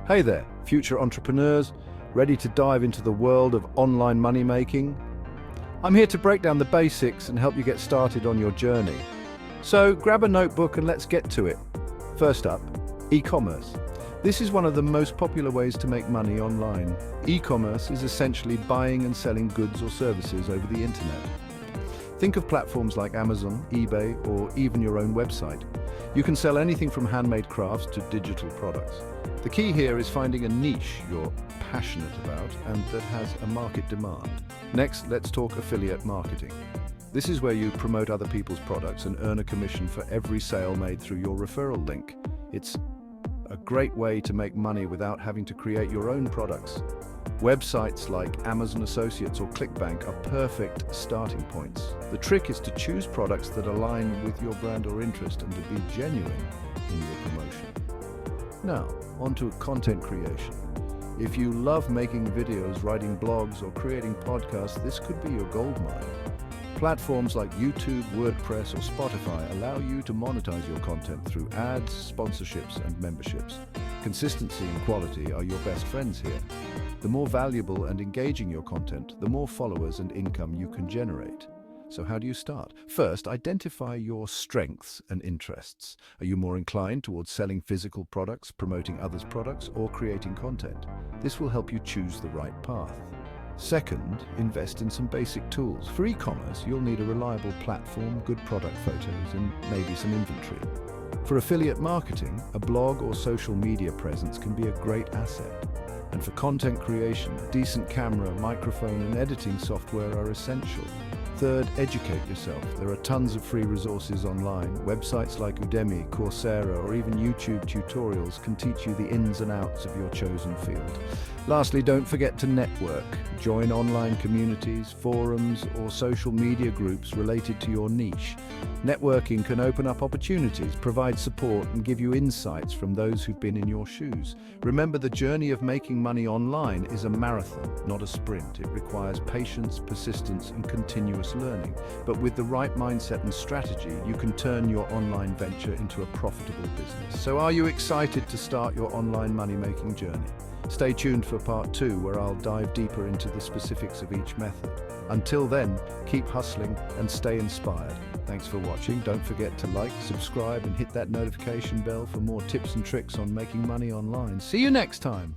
Hey there, future entrepreneurs, ready to dive into the world of online money making? I'm here to break down the basics and help you get started on your journey. So grab a notebook and let's get to it. First up, e-commerce. This is one of the most popular ways to make money online. E-commerce is essentially buying and selling goods or services over the internet. Think of platforms like Amazon, eBay, or even your own website. You can sell anything from handmade crafts to digital products. The key here is finding a niche you're passionate about and that has a market demand. Next, let's talk affiliate marketing. This is where you promote other people's products and earn a commission for every sale made through your referral link. It's a great way to make money without having to create your own products. Websites like Amazon Associates or ClickBank are perfect starting points. The trick is to choose products that align with your brand or interest and to be genuine in your promotion. Now, on to content creation. If you love making videos, writing blogs, or creating podcasts, this could be your goldmine. Platforms like YouTube, WordPress, or Spotify allow you to monetize your content through ads, sponsorships, and memberships. Consistency and quality are your best friends here. The more valuable and engaging your content, the more followers and income you can generate. So how do you start? First, identify your strengths and interests. Are you more inclined towards selling physical products, promoting others' products, or creating content? This will help you choose the right path. Second, invest in some basic tools. For e-commerce, you'll need a reliable platform, good product photos, and maybe some inventory. For affiliate marketing, a blog or social media presence can be a great asset. And for content creation, a decent camera, microphone, and editing software are essential. Third, educate yourself. There are tons of free resources online. Websites like Udemy, Coursera, or even YouTube tutorials can teach you the ins and outs of your chosen field. Lastly, don't forget to network. Join online communities, forums, or social media groups related to your niche. Networking can open up opportunities, provide support, and give you insights from those who've been in your shoes. Remember, the journey of making money online is a marathon, not a sprint. It requires patience, persistence, and continuous learning. But with the right mindset and strategy, you can turn your online venture into a profitable business. So are you excited to start your online money-making journey? Stay tuned for part 2, where I'll dive deeper into the specifics of each method. Until then, keep hustling and stay inspired. Thanks for watching. Don't forget to like, subscribe, and hit that notification bell for more tips and tricks on making money online. See you next time.